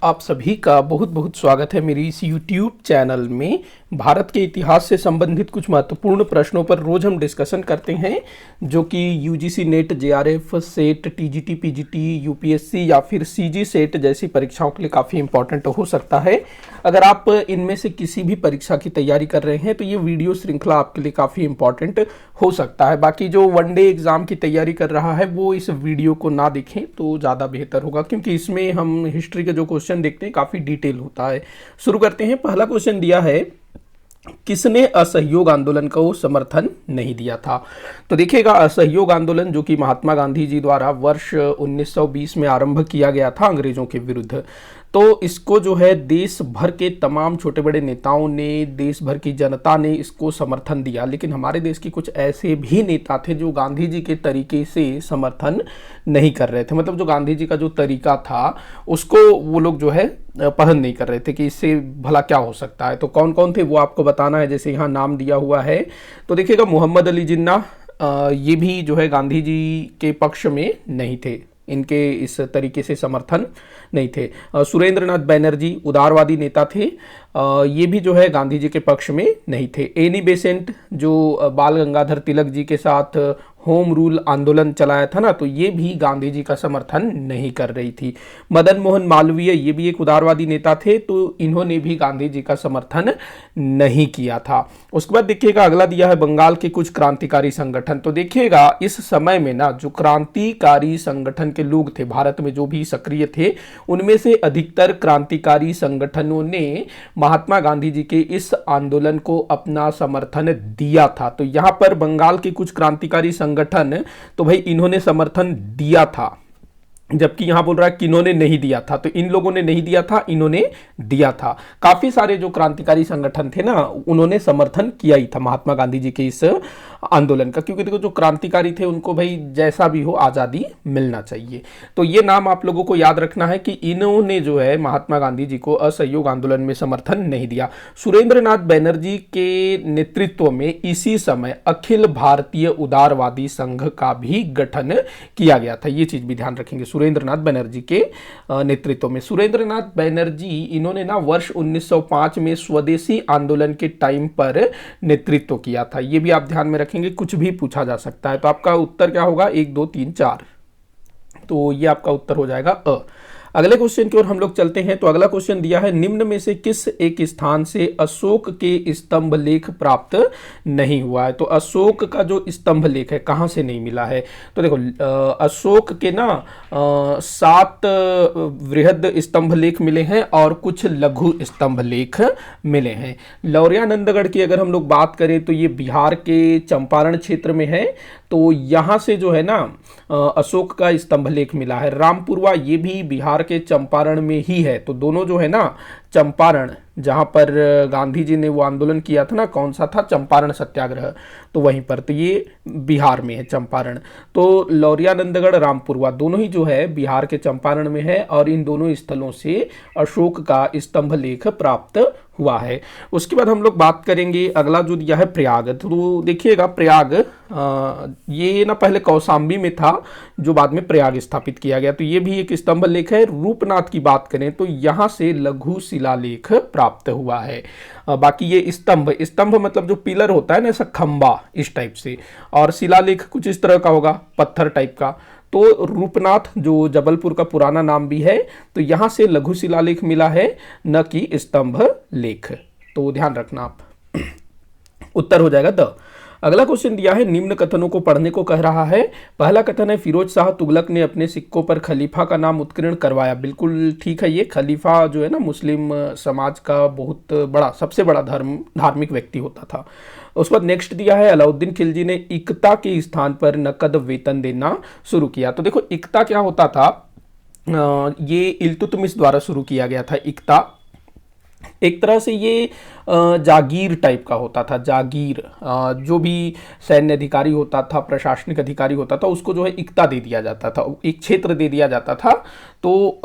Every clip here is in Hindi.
आप सभी का बहुत बहुत स्वागत है मेरी इस YouTube चैनल में। भारत के इतिहास से संबंधित कुछ महत्वपूर्ण प्रश्नों पर रोज हम डिस्कशन करते हैं, जो कि UGC net, JRF, set, TGT, PGT, UPSC या फिर सीजी सेट जैसी परीक्षाओं के लिए काफ़ी इंपॉर्टेंट हो सकता है। अगर आप इनमें से किसी भी परीक्षा की तैयारी कर रहे हैं तो ये वीडियो श्रृंखला आपके लिए काफ़ी इंपॉर्टेंट हो सकता है। बाकी जो वनडे एग्जाम की तैयारी कर रहा है वो इस वीडियो को ना देखें तो ज़्यादा बेहतर होगा, क्योंकि इसमें हम हिस्ट्री के जो क्वेश्चन देखते हैं काफ़ी डिटेल होता है। शुरू करते हैं। पहला क्वेश्चन दिया है, किसने असहयोग आंदोलन को समर्थन नहीं दिया था? तो देखिएगा, असहयोग आंदोलन जो कि महात्मा गांधी जी द्वारा वर्ष 1920 में आरंभ किया गया था अंग्रेजों के विरुद्ध, तो इसको जो है देश भर के तमाम छोटे बड़े नेताओं ने, देश भर की जनता ने इसको समर्थन दिया। लेकिन हमारे देश के कुछ ऐसे भी नेता थे जो गांधी जी के तरीके से समर्थन नहीं कर रहे थे। मतलब जो गांधी जी का जो तरीका था उसको वो लोग जो है पसंद नहीं कर रहे थे कि इससे भला क्या हो सकता है। तो कौन कौन थे वो आपको बताना है। जैसे यहाँ नाम दिया हुआ है तो देखिएगा, मोहम्मद अली जिन्ना, ये भी जो है गांधी जी के पक्ष में नहीं थे, इनके इस तरीके से समर्थन नहीं थे। सुरेंद्रनाथ बैनर्जी उदारवादी नेता थे, ये भी जो है गांधी जी के पक्ष में नहीं थे। एनी बेसेंट जो बाल गंगाधर तिलक जी के साथ होम रूल आंदोलन चलाया था ना, तो ये भी गांधी जी का समर्थन नहीं कर रही थी। मदन मोहन मालवीय, ये भी एक उदारवादी नेता थे, तो इन्होंने भी गांधी जी का समर्थन नहीं किया था। उसके बाद देखिएगा, अगला दिया है बंगाल के कुछ क्रांतिकारी संगठन। तो देखिएगा, इस समय में ना जो क्रांतिकारी संगठन के लोग थे भारत में जो भी सक्रिय थे, उनमें से अधिकतर क्रांतिकारी संगठनों ने महात्मा गांधी जी के इस आंदोलन को अपना समर्थन दिया था। तो यहां पर बंगाल के कुछ क्रांतिकारी संगठन, तो भाई इन्होंने समर्थन दिया था, जबकि यहां बोल रहा है किन्होंने नहीं दिया था। तो इन लोगों ने नहीं दिया था, इन्होंने दिया था। काफी सारे जो क्रांतिकारी संगठन थे ना, उन्होंने समर्थन किया ही था महात्मा गांधी जी के इस आंदोलन का, क्योंकि देखो जो क्रांतिकारी थे उनको भाई जैसा भी हो आजादी मिलना चाहिए। तो ये नाम आप लोगों को याद रखना है कि इन्होंने जो है महात्मा गांधी जी को असहयोग आंदोलन में समर्थन नहीं दिया। सुरेंद्रनाथ बैनर्जी के नेतृत्व में इसी समय अखिल भारतीय उदारवादी संघ का भी गठन किया गया था। ये चीज भी ध्यान रखेंगे, सुरेंद्रनाथ बैनर्जी के नेतृत्व में। सुरेंद्रनाथ बैनर्जी इन्होंने ना वर्ष 1905 में स्वदेशी आंदोलन के टाइम पर नेतृत्व किया था। ये भी आप ध्यान में रखेंगे, कुछ भी पूछा जा सकता है। तो आपका उत्तर क्या होगा? 1 2 3 4। तो ये आपका उत्तर हो जाएगा अ। अगले क्वेश्चन की ओर हम लोग चलते हैं। तो अगला क्वेश्चन दिया है, निम्न में से किस एक स्थान से अशोक के स्तंभ लेख प्राप्त नहीं हुआ है? तो अशोक का जो स्तंभ लेख है कहां से नहीं मिला है? तो देखो, अशोक के ना 7 वृहद स्तंभ लेख मिले हैं और कुछ लघु स्तंभ लेख मिले हैं। लौरियानंदगढ़ की अगर हम लोग बात करें तो ये बिहार के चंपारण क्षेत्र में है, तो यहां से जो है ना अशोक का स्तंभ लेख मिला है। रामपुरवा, ये भी बिहार के चंपारण में ही है। तो दोनों जो है ना, चंपारण जहां पर गांधी जी ने वो आंदोलन किया था ना, कौन सा था? चंपारण सत्याग्रह, तो वहीं पर। तो ये बिहार में है चंपारण। तो लौरियानंदगढ़, रामपुरवा दोनों ही जो है बिहार के चंपारण में है, और इन दोनों स्थलों से अशोक का स्तंभ लेख प्राप्त हुआ है। उसके बाद हम लोग बात करेंगे, अगला जो दिया है प्रयाग। तो देखिएगा, प्रयाग ये ना पहले कौशाम्बी में था, जो बाद में प्रयाग स्थापित किया गया। तो ये भी एक स्तंभ लेख है। रूपनाथ की बात करें तो यहां से लघु शिलालेख प्राप्त हुआ है। बाकी ये स्तंभ मतलब जो पिलर होता है ना, ऐसा खंबा इस टाइप से, और शिलालेख कुछ इस तरह का होगा, पत्थर टाइप का। तो रूपनाथ जो जबलपुर का पुराना नाम भी है, तो यहां से लघु शिलालेख मिला है, न कि स्तंभ लेख। तो ध्यान रखना आप। उत्तर हो जाएगा द। अगला क्वेश्चन दिया है, निम्न कथनों को पढ़ने को कह रहा है। पहला कथन है, फिरोज शाह तुगलक ने अपने सिक्कों पर खलीफा का नाम उत्कीर्ण करवाया। बिल्कुल ठीक है। ये खलीफा जो है ना, मुस्लिम समाज का बहुत बड़ा, सबसे बड़ा धार्मिक व्यक्ति होता था। उसके बाद नेक्स्ट दिया है, अलाउद्दीन खिलजी ने इक्ता के स्थान पर नकद वेतन देना शुरू किया। तो देखो, इक्ता क्या होता था? ये इल्तुतमिश द्वारा शुरू किया गया था। इक्ता एक तरह से ये जागीर टाइप का होता था। जागीर, जो भी सैन्य अधिकारी होता था, प्रशासनिक अधिकारी होता था, उसको जो है इक्ता दे दिया जाता था, एक क्षेत्र दे दिया जाता था। तो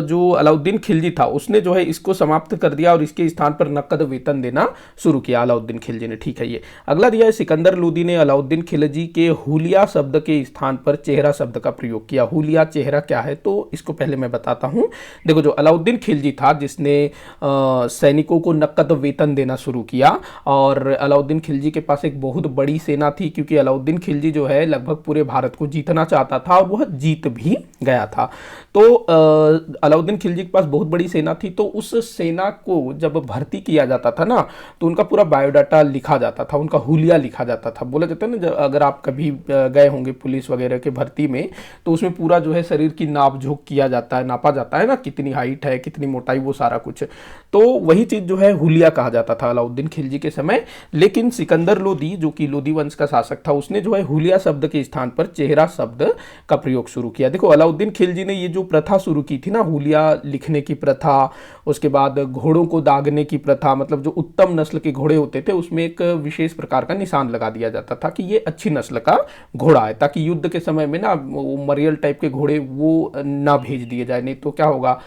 जो अलाउद्दीन खिलजी था उसने जो है इसको समाप्त कर दिया और इसके स्थान पर नकद वेतन देना शुरू किया अलाउद्दीन खिलजी ने। ठीक है, ये अगला दिया है, सिकंदर लोदी ने अलाउद्दीन खिलजी के हुलिया शब्द के स्थान पर चेहरा शब्द का प्रयोग किया। हुलिया चेहरा क्या है, तो इसको पहले मैं बताता हूं। देखो, जो अलाउद्दीन खिलजी था जिसने सैनिकों को नकद वेतन देना शुरू किया, और अलाउद्दीन खिलजी के पास एक बहुत बड़ी सेना थी, क्योंकि अलाउद्दीन खिलजी जो है लगभग पूरे भारत को जीतना चाहता था और वह जीत भी गया था। तो अलाउद्दीन खिलजी के पास बहुत बड़ी सेना थी, तो उस सेना को जब भर्ती किया जाता था ना, तो उनका पूरा बायोडाटा लिखा जाता था, उनका हुलिया लिखा जाता था। बोला जाता है ना, अगर आप कभी गए होंगे पुलिस वगैरह के भर्ती में, तो उसमें पूरा जो है शरीर की नाप झोंक किया जाता है, नापा जाता है ना, कितनी हाइट है, कितनी मोटाई, वो सारा कुछ। तो वही चीज जो है हुलिया कहा जाता था अलाउद्दीन खिलजी के समय। लेकिन सिकंदर लोदी, जो कि लोदी वंश का शासक था, उसने जो है हुलिया शब्द के स्थान पर चेहरा शब्द का प्रयोग शुरू किया। देखो, अलाउद्दीन खिलजी ने ये जो प्रथा शुरू की थी ना, हुलिया लिखने की प्रथा, उसके बाद घोड़ों को दागने की प्रथा, मतलब जो उत्तम नस्ल के घोड़े होते थे उसमें एक विशेष प्रकार का निशान लगा दिया जाता था कि ये अच्छी नस्ल का घोड़ा है, ताकि युद्ध के समय में ना वो मरियल टाइप के घोड़े वो ना भेज दिए जाए, नहीं तो क्या होगा,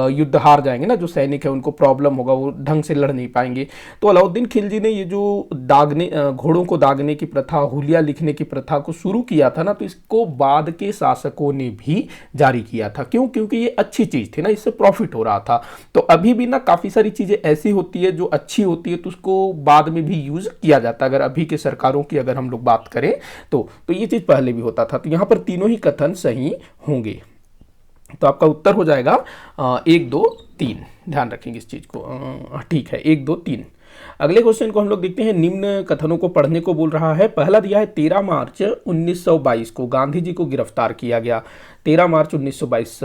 युद्ध हार जाएंगे ना जो सैनिक है, उनको प्रॉब्लम होगा, वो ढंग से लड़ नहीं पाएंगे। तो अलाउद्दीन खिलजी ने ये जो दागने, घोड़ों को दागने की प्रथा, हुलिया लिखने की प्रथा को शुरू किया था ना, तो इसको बाद के शासकों ने भी जारी किया था। क्यों? क्योंकि ये अच्छी चीज थी ना, इससे प्रॉफिट हो रहा था। तो अभी भी ना काफी सारी चीजें ऐसी होती है जो अच्छी होती है, तो उसको बाद में भी यूज किया जाता है। अगर अभी के सरकारों की अगर हम लोग बात करें तो ये चीज पहले भी होता था। तो यहां पर तीनों ही कथन सही होंगे। तो आपका उत्तर हो जाएगा 1, 2, 3। ध्यान रखेंगे इस चीज को। ठीक है, 1, 2, 3। अगले क्वेश्चन को हम लोग देखते हैं। निम्न कथनों को पढ़ने को बोल रहा है। पहला दिया है, 13 मार्च 1922 को गांधी जी को गिरफ्तार किया गया। 13 मार्च 1922,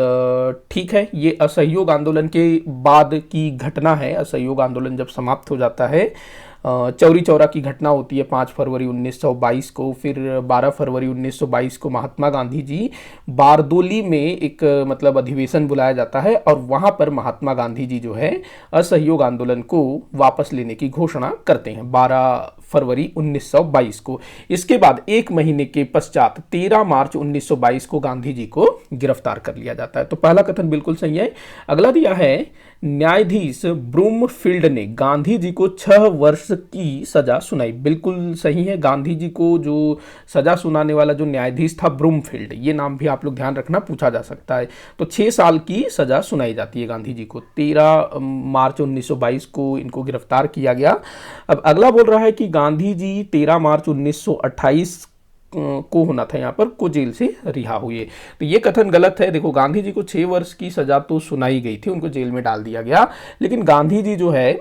ठीक है, ये असहयोग आंदोलन के बाद की घटना है। असहयोग आंदोलन जब समाप्त हो जाता है, चौरी चौरा की घटना होती है 5 फरवरी 1922 को। फिर 12 फरवरी 1922 को महात्मा गांधी जी बारदोली में एक मतलब अधिवेशन बुलाया जाता है, और वहां पर महात्मा गांधी जी जो है असहयोग आंदोलन को वापस लेने की घोषणा करते हैं 12 फरवरी 1922 को। इसके बाद एक महीने के पश्चात 13 मार्च 1922 को गांधी जी को गिरफ्तार कर लिया जाता है। तो पहला कथन बिल्कुल सही है। अगला दिया है, न्यायाधीश ब्रूमफील्ड ने गांधी जी को 6 वर्ष की सजा सुनाई। बिल्कुल सही है। गांधी जी को जो सजा सुनाने वाला जो न्यायाधीश था, ब्रूमफील्ड, ये नाम भी आप लोग ध्यान रखना, पूछा जा सकता है। तो 6 साल की सजा सुनाई जाती है गांधी जी को। 13 मार्च 1922 को इनको गिरफ्तार किया गया। अब अगला बोल रहा है कि गांधी जी 13 मार्च 1928 को होना था यहाँ पर, को जेल से रिहा हुए। तो ये कथन गलत है। देखो, गांधी जी को 6 वर्ष की सजा तो सुनाई गई थी, उनको जेल में डाल दिया गया, लेकिन गांधी जी जो है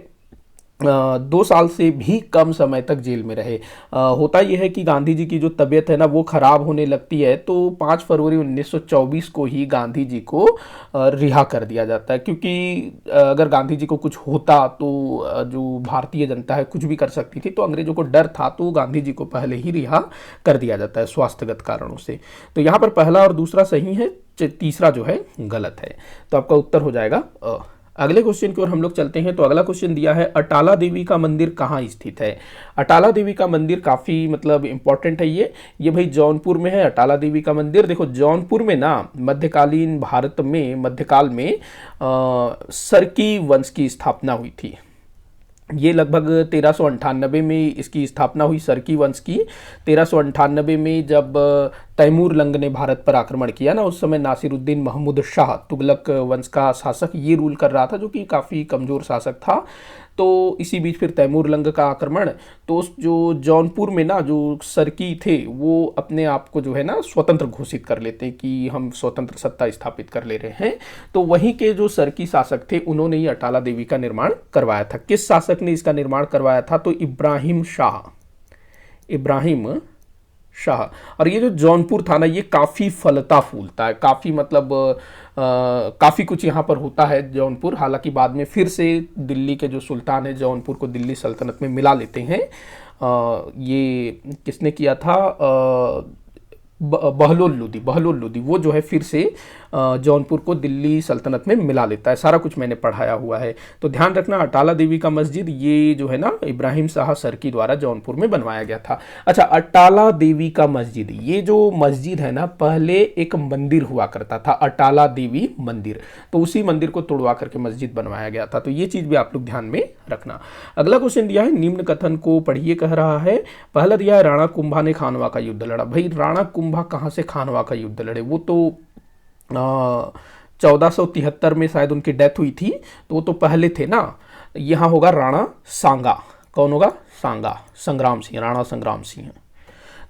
2 साल से भी कम समय तक जेल में रहे। होता यह है कि गांधी जी की जो तबीयत है ना, वो खराब होने लगती है, तो 5 फरवरी 1924 को ही गांधी जी को रिहा कर दिया जाता है। क्योंकि अगर गांधी जी को कुछ होता तो जो भारतीय जनता है कुछ भी कर सकती थी, तो अंग्रेजों को डर था, तो गांधी जी को पहले ही रिहा कर दिया जाता है स्वास्थ्यगत कारणों से। तो यहाँ पर पहला और दूसरा सही है, तीसरा जो है गलत है। तो आपका उत्तर हो जाएगा अगले क्वेश्चन की ओर हम लोग चलते हैं। तो अगला क्वेश्चन दिया है, अटाला देवी का मंदिर कहाँ स्थित है। अटाला देवी का मंदिर काफी मतलब इंपॉर्टेंट है। ये भाई जौनपुर में है अटाला देवी का मंदिर। देखो, जौनपुर में ना मध्यकालीन भारत में मध्यकाल में सरकी वंश की स्थापना हुई थी। ये लगभग 1398 में इसकी स्थापना हुई, सरकी वंश की। 1398 में जब तैमूर लंग ने भारत पर आक्रमण किया ना, उस समय नासिरुद्दीन महमूद शाह तुगलक वंश का शासक ये रूल कर रहा था, जो कि काफ़ी कमज़ोर शासक था। तो इसी बीच फिर तैमूर लंग का आक्रमण, तो उस जो जौनपुर में ना जो सरकी थे, वो अपने आप को जो है ना स्वतंत्र घोषित कर लेते हैं कि हम स्वतंत्र सत्ता स्थापित कर ले रहे हैं। तो वहीं के जो सरकी शासक थे, उन्होंने ही अटाला देवी का निर्माण करवाया था। किस शासक ने इसका निर्माण करवाया था? तो इब्राहिम शाह। और ये जो जौनपुर था ना, ये काफ़ी फलता फूलता है, काफ़ी मतलब काफ़ी कुछ यहाँ पर होता है जौनपुर। हालांकि बाद में फिर से दिल्ली के जो सुल्तान है जौनपुर को दिल्ली सल्तनत में मिला लेते हैं। ये किसने किया था? बहलोल लोदी वो जो है फिर से जौनपुर को दिल्ली सल्तनत में मिला लेता है। सारा कुछ मैंने पढ़ाया हुआ है, तो ध्यान रखना। अटाला देवी का मस्जिद ये जो है ना इब्राहिम शाह सरकी द्वारा जौनपुर में बनवाया गया था। अच्छा, अटाला देवी का मस्जिद, ये जो मस्जिद है ना पहले एक मंदिर हुआ करता था, अटाला देवी मंदिर, तो उसी मंदिर को तोड़वा करके मस्जिद बनवाया गया था। तो ये चीज भी आप लोग ध्यान में रखना। अगला क्वेश्चन दिया है निम्न कथन को पढ़िए, कह रहा है। पहला दिया है राणा कुंभा ने खानवा का युद्ध लड़ा। भाई राणा कुंभा कहां से खानवा का युद्ध लड़े? वो तो 1473 में शायद उनकी डेथ हुई थी, तो वो तो पहले थे ना। यहां होगा राणा सांगा। कौन होगा? सांगा, संग्राम सिंह, राणा संग्राम सिंह।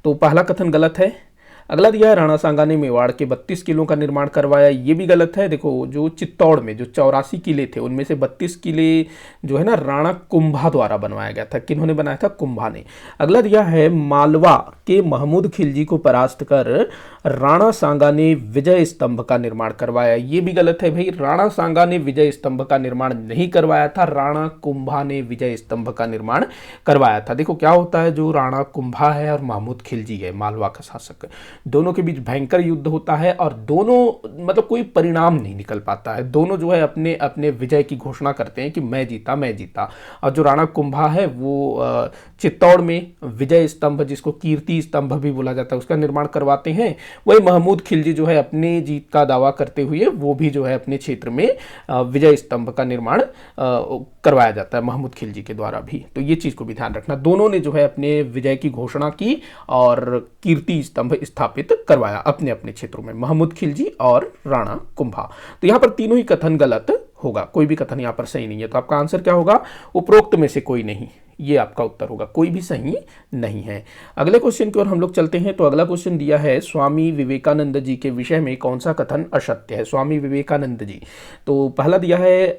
तो पहला कथन गलत है। अगला दिया है राणा सांगा ने मेवाड़ के 32 किलों का निर्माण करवाया। ये भी गलत है। देखो जो चित्तौड़ में जो 84 किले थे उनमें से 32 किले जो है ना राणा कुंभा द्वारा बनवाया गया था। किन्होंने बनाया था? कुंभा ने। अगला दिया है मालवा के महमूद खिलजी को परास्त कर राणा सांगा ने विजय स्तंभ का निर्माण करवाया। ये भी गलत है भाई। राणा सांगा ने विजय स्तंभ का निर्माण नहीं करवाया था, राणा कुंभा ने विजय स्तंभ का निर्माण करवाया था। देखो क्या होता है, जो राणा कुंभा है और महमूद खिलजी है मालवा का शासक, दोनों के बीच भयंकर युद्ध होता है और दोनों मतलब कोई परिणाम नहीं निकल पाता है। दोनों जो है अपने अपने विजय की घोषणा करते हैं कि मैं जीता मैं जीता। और जो राणा कुंभा है वो चित्तौड़ में विजय स्तंभ, जिसको कीर्ति स्तंभ भी बोला जाता है, उसका निर्माण करवाते हैं। वही महमूद खिलजी जो है अपने जीत का दावा करते हुए वो भी जो है अपने क्षेत्र में विजय स्तंभ का निर्माण करवाया जाता है महमूद खिलजी के द्वारा भी। तो ये चीज को भी ध्यान रखना। दोनों ने जो है अपने विजय की घोषणा की और कीर्ति स्तंभ स्थापित करवाया अपने अपने क्षेत्रों में, महमूद खिलजी और राणा कुंभा। तो यहां पर तीनों ही कथन गलत होगा, कोई भी कथन यहां पर सही नहीं है। तो आपका आंसर क्या होगा? उपरोक्त में से कोई नहीं, ये आपका उत्तर होगा, कोई भी सही नहीं है। अगले क्वेश्चन की ओर हम लोग चलते हैं। तो अगला क्वेश्चन दिया है स्वामी विवेकानंद जी के विषय में कौन सा कथन असत्य है? स्वामी विवेकानंद जी, तो पहला दिया है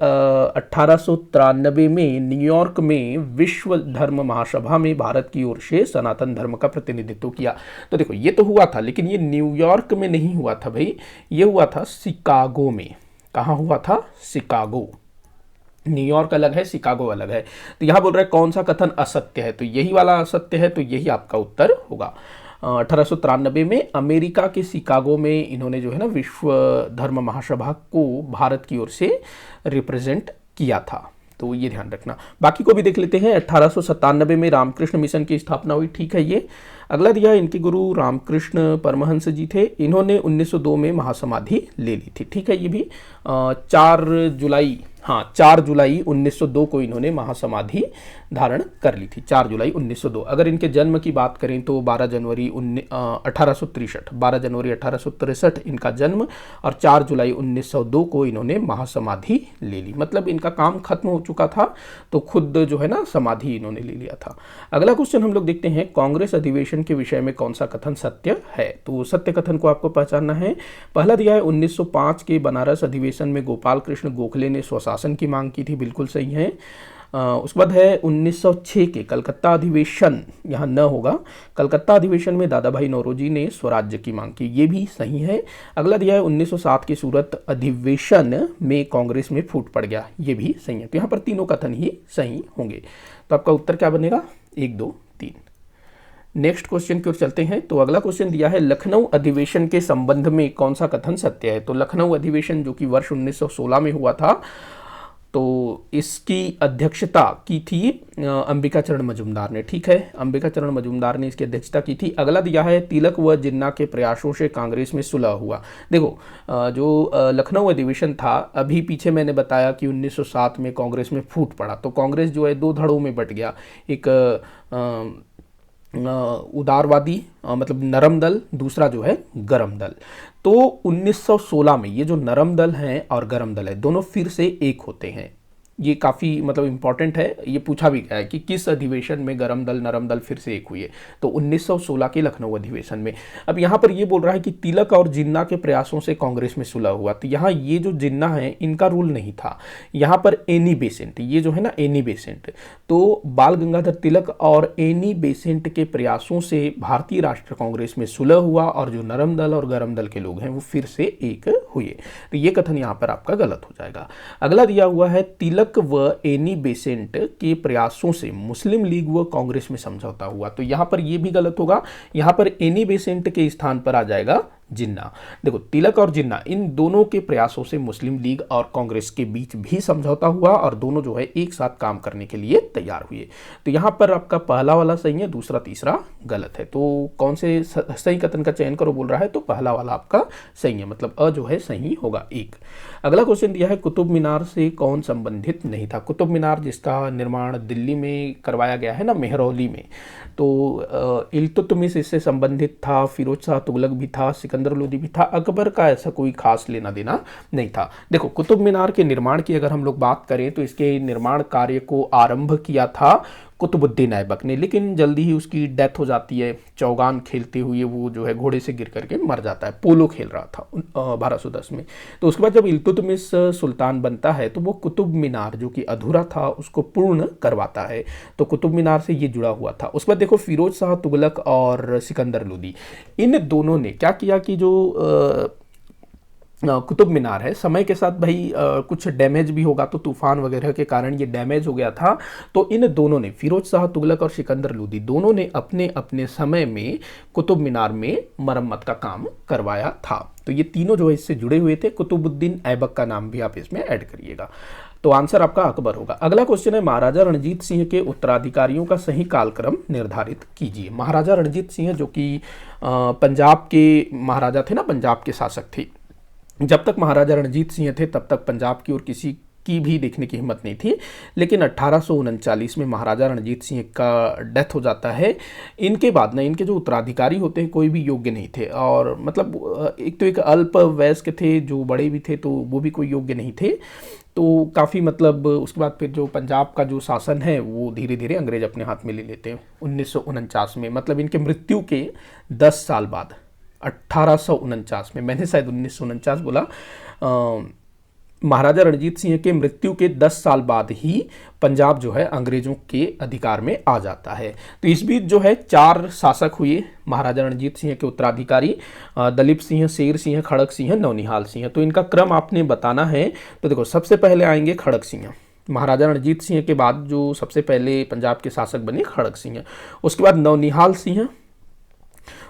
1893 में न्यूयॉर्क में विश्व धर्म महासभा में भारत की ओर से सनातन धर्म का प्रतिनिधित्व किया। तो देखो ये तो हुआ था, लेकिन ये न्यूयॉर्क में नहीं हुआ था भाई, ये हुआ था शिकागो में। कहाँ हुआ था? शिकागो। न्यूयॉर्क अलग है, शिकागो अलग है। तो यहां बोल रहा है कौन सा कथन असत्य है, तो यही वाला असत्य है, तो यही आपका उत्तर होगा। 1893 में अमेरिका के शिकागो में इन्होंने जो है ना विश्व धर्म महासभा को भारत की ओर से रिप्रेजेंट किया था। तो ये ध्यान रखना। बाकी को भी देख लेते हैं। 1897 में रामकृष्ण मिशन की स्थापना हुई, ठीक है ये। अगला दिया इनके गुरु रामकृष्ण परमहंस जी थे, इन्होंने 1902 में महासमाधि ले ली थी, ठीक है ये भी। 4 जुलाई 1902 को इन्होंने महासमाधि धारण कर ली थी, 4 जुलाई 1902। अगर इनके जन्म की बात करें तो 12 जनवरी 1863 इनका जन्म और 4 जुलाई 1902 को इन्होंने महासमाधि ले ली। मतलब इनका काम खत्म हो चुका था तो खुद जो है ना समाधि इन्होंने ले लिया था। अगला क्वेश्चन हम लोग देखते हैं, कांग्रेस अधिवेशन के विषय में कौन सा कथन सत्य है? तो सत्य कथन को आपको पहचानना है। पहला दिया है 1905 के बनारस अधिवेशन में गोपाल कृष्ण गोखले ने स्वशासन की मांग की थी, बिल्कुल सही है। उसके बाद है 1906 के कलकत्ता अधिवेशन, यहाँ न होगा, कलकत्ता अधिवेशन में दादा भाई नौरोजी ने स्वराज्य की मांग की, ये भी सही है। अगला दिया है 1907 के सूरत अधिवेशन में कांग्रेस में फूट पड़ गया, ये भी सही है। तो यहाँ पर तीनों कथन ही सही होंगे। तो आपका उत्तर क्या बनेगा? 1, 2, 3। नेक्स्ट क्वेश्चन की ओर चलते हैं। तो अगला क्वेश्चन दिया है लखनऊ अधिवेशन के संबंध में कौन सा कथन सत्य है? तो लखनऊ अधिवेशन जो कि वर्ष 1916 में हुआ था, तो इसकी अध्यक्षता की थी अंबिका चरण मजूमदार ने, ठीक है, अंबिका चरण मजूमदार ने इसकी अध्यक्षता की थी। अगला दिया है तिलक व जिन्ना के प्रयासों से कांग्रेस में सुलह हुआ। देखो जो लखनऊ अधिवेशन था, अभी पीछे मैंने बताया कि 1907 में कांग्रेस में फूट पड़ा, तो कांग्रेस जो है 2 धड़ों में बट गया, एक उदारवादी मतलब नरम दल, दूसरा जो है गरम दल। तो 1916 में ये जो नरम दल हैं और गरम दल है दोनों फिर से एक होते हैं। ये काफ़ी मतलब इंपॉर्टेंट है, ये पूछा भी गया है कि किस अधिवेशन में गरम दल नरम दल फिर से एक हुए, तो 1916 के लखनऊ अधिवेशन में। अब यहाँ पर ये बोल रहा है कि तिलक और जिन्ना के प्रयासों से कांग्रेस में सुलह हुआ, तो यहाँ ये जो जिन्ना है इनका रूल नहीं था, यहाँ पर एनी बेसेंट, ये जो है ना एनी बेसेंट, तो बाल गंगाधर तिलक और एनी बेसेंट के प्रयासों से भारतीय राष्ट्रीय कांग्रेस में सुलह हुआ और जो नरम दल और गरम दल के लोग हैं वो फिर से एक हुए। तो ये कथन यहाँ पर आपका गलत हो जाएगा। अगला दिया हुआ है तिलक व एनी बेसेंट के प्रयासों से मुस्लिम लीग व कांग्रेस में समझौता हुआ, तो यहां पर यह भी गलत होगा। यहां पर एनी बेसेंट के स्थान पर आ जाएगा जिन्ना। देखो, तिलक और जिन्ना इन दोनों के प्रयासों से मुस्लिम लीग और कांग्रेस के बीच भी समझौता हुआ और दोनों जो है एक साथ काम करने के लिए तैयार हुए। तो यहाँ पर आपका पहला वाला सही है, दूसरा तीसरा गलत है। तो कौन से सही कथन का चयन करो बोल रहा है, तो पहला वाला आपका सही है, मतलब अ जो है सही होगा एक। अगला क्वेश्चन दिया है, कुतुब मीनार से कौन संबंधित नहीं था। कुतुब मीनार जिसका निर्माण दिल्ली में करवाया गया है ना, मेहरौली में, तो इल्तुतमिश इससे संबंधित था, फिरोज शाह तुगलक भी था, सिकंदर लोदी भी था, अकबर का ऐसा कोई खास लेना देना नहीं था। देखो, कुतुब मीनार के निर्माण की अगर हम लोग बात करें तो इसके निर्माण कार्य को आरंभ किया था कुतुबुद्दीन ऐबक ने, लेकिन जल्दी ही उसकी डेथ हो जाती है। चौगान खेलते हुए वो जो है घोड़े से गिर करके मर जाता है, पोलो खेल रहा था 1210 में। तो उसके बाद जब इल्तुतमिश सुल्तान बनता है तो वो कुतुब मीनार जो कि अधूरा था उसको पूर्ण करवाता है, तो कुतुब मीनार से ये जुड़ा हुआ था। उसके बाद देखो, फिरोज शाह तुगलक और सिकंदर लोदी इन दोनों ने क्या किया कि जो कुतुब मीनार है, समय के साथ भाई कुछ डैमेज भी होगा, तो तूफान वगैरह के कारण ये डैमेज हो गया था। तो इन दोनों ने, फिरोज शाह तुगलक और सिकंदर लोदी दोनों ने अपने अपने समय में कुतुब मीनार में मरम्मत का काम करवाया था। तो ये तीनों जो है इससे जुड़े हुए थे। कुतुबुद्दीन ऐबक का नाम भी आप इसमें ऐड करिएगा। तो आंसर आपका अकबर होगा। अगला क्वेश्चन है, महाराजा रणजीत सिंह के उत्तराधिकारियों का सही कालक्रम निर्धारित कीजिए। महाराजा रणजीत सिंह जो कि पंजाब के महाराजा थे ना, पंजाब के शासक थे। जब तक महाराजा रणजीत सिंह थे तब तक पंजाब की और किसी की भी देखने की हिम्मत नहीं थी, लेकिन 1839 में महाराजा रणजीत सिंह का डेथ हो जाता है। इनके बाद ना इनके जो उत्तराधिकारी होते हैं कोई भी योग्य नहीं थे, और मतलब एक तो एक अल्प वयस्क थे, जो बड़े भी थे तो वो भी कोई योग्य नहीं थे। तो काफ़ी मतलब उसके बाद फिर जो पंजाब का जो शासन है वो धीरे धीरे अंग्रेज अपने हाथ में ले लेते हैं 1949 में, मतलब इनके मृत्यु के 10 साल बाद 1849 में, मैंने शायद 1949 बोला, महाराजा रणजीत सिंह के मृत्यु के 10 साल बाद ही पंजाब जो है अंग्रेजों के अधिकार में आ जाता है। तो इस बीच जो है 4 शासक हुए महाराजा रणजीत सिंह के उत्तराधिकारी, दलीप सिंह, शेर सिंह, खड़क सिंह, नौनिहाल सिंह। तो इनका क्रम आपने बताना है। तो देखो, सबसे पहले आएंगे खड़क सिंह। महाराजा रणजीत सिंह के बाद जो सबसे पहले पंजाब के शासक बने खड़क सिंह, उसके बाद नौनिहाल सिंह,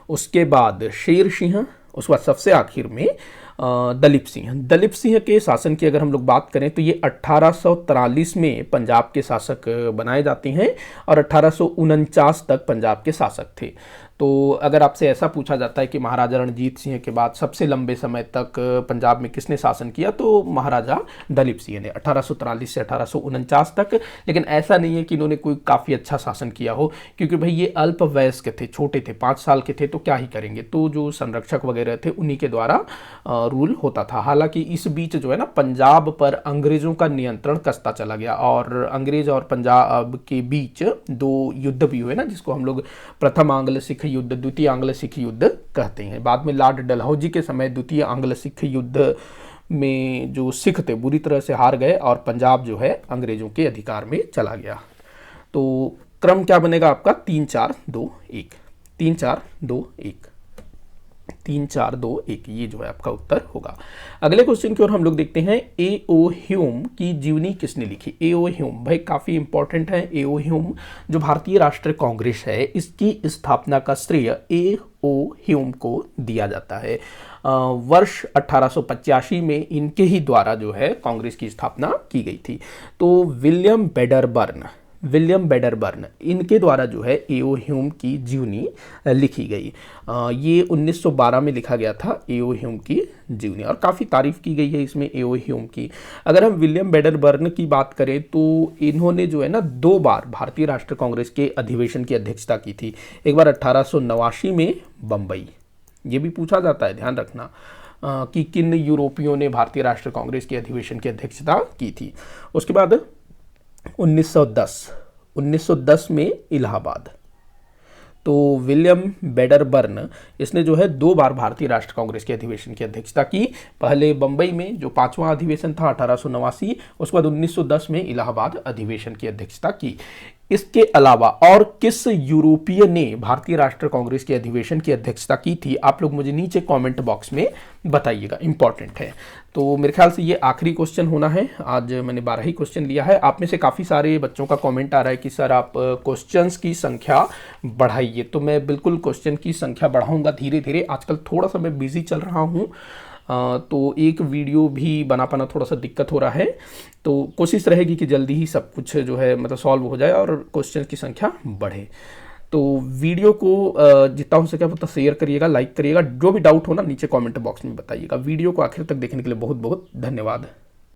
उसके बाद शेर सिंह, उसके बाद सबसे आखिर में दलीप सिंह। दलीप सिंह के शासन की अगर हम लोग बात करें तो ये 1843 में पंजाब के शासक बनाए जाते हैं और 1849 तक पंजाब के शासक थे। तो अगर आपसे ऐसा पूछा जाता है कि महाराजा रणजीत सिंह के बाद सबसे लंबे समय तक पंजाब में किसने शासन किया, तो महाराजा दलीप सिंह ने 1843 से 1849 तक। लेकिन ऐसा नहीं है कि इन्होंने कोई काफ़ी अच्छा शासन किया हो, क्योंकि भाई ये अल्प वयस्क थे, छोटे थे, 5 साल के थे, तो क्या ही करेंगे। तो जो संरक्षक वगैरह थे उन्हीं के द्वारा रूल होता था। हालांकि इस बीच जो है ना पंजाब पर अंग्रेजों का नियंत्रण कसता चला गया, और अंग्रेज और पंजाब के बीच 2 युद्ध भी हुए ना, जिसको हम लोग प्रथम आंग्ल सिख युद्ध, द्वितीय आंग्ल सिख युद्ध कहते हैं। बाद में लॉर्ड डलहौजी के समय द्वितीय आंग्ल सिख युद्ध में जो सिख थे बुरी तरह से हार गए और पंजाब जो है अंग्रेजों के अधिकार में चला गया। तो क्रम क्या बनेगा आपका, 3 4 2 1, 3 4 2 1, 3 4 2 1, ये जो है आपका उत्तर होगा। अगले क्वेश्चन की ओर हम लोग देखते हैं, ए ओ ह्यूम की जीवनी किसने लिखी। ए ओ ह्यूम भाई काफ़ी इंपॉर्टेंट है। ए ओ ह्यूम जो भारतीय राष्ट्रीय कांग्रेस है, इसकी स्थापना का श्रेय ए ओ ह्यूम को दिया जाता है। वर्ष 1885 में इनके ही द्वारा जो है कांग्रेस की स्थापना की गई थी। तो विलियम बेडरबर्न इनके द्वारा जो है ए ओ ह्यूम की जीवनी लिखी गई। ये 1912 में लिखा गया था ए ओ ह्यूम की जीवनी, और काफ़ी तारीफ की गई है इसमें ए ओ ह्यूम की। अगर हम विलियम बेडरबर्न की बात करें तो इन्होंने जो है ना 2 बार भारतीय राष्ट्रीय कांग्रेस के अधिवेशन की अध्यक्षता की थी। एक बार 1889 में बम्बई, ये भी पूछा जाता है, ध्यान रखना कि किन यूरोपियों ने भारतीय राष्ट्रीय कांग्रेस के अधिवेशन की अध्यक्षता की थी। उसके बाद 1910 में इलाहाबाद। तो विलियम बेडरबर्न इसने जो है 2 बार भारतीय राष्ट्रीय कांग्रेस के अधिवेशन की अध्यक्षता की। पहले बंबई में जो 5वां अधिवेशन था 1889, उसके बाद 1910 में इलाहाबाद अधिवेशन की अध्यक्षता की। इसके अलावा और किस यूरोपीय ने भारतीय राष्ट्रीय कांग्रेस के अधिवेशन की अध्यक्षता की थी? आप लोग मुझे नीचे कमेंट बॉक्स में बताइएगा, इंपॉर्टेंट है। तो मेरे ख्याल से ये आखिरी क्वेश्चन होना है। आज मैंने 12 ही क्वेश्चन लिया है। आप में से काफ़ी सारे बच्चों का कमेंट आ रहा है कि सर आप क्वेश्चंस की संख्या बढ़ाइए, तो मैं बिल्कुल क्वेश्चन की संख्या बढ़ाऊंगा धीरे धीरे। आजकल थोड़ा सा मैं बिजी चल रहा हूँ, तो एक वीडियो भी बना पाना थोड़ा सा दिक्कत हो रहा है। तो कोशिश रहेगी कि जल्दी ही सब कुछ जो है मतलब सॉल्व हो जाए और क्वेश्चन की संख्या बढ़े। तो वीडियो को जितना हो सके उतना शेयर करिएगा, लाइक करिएगा। जो भी डाउट हो ना नीचे कमेंट बॉक्स में बताइएगा। वीडियो को आखिर तक देखने के लिए बहुत बहुत धन्यवाद।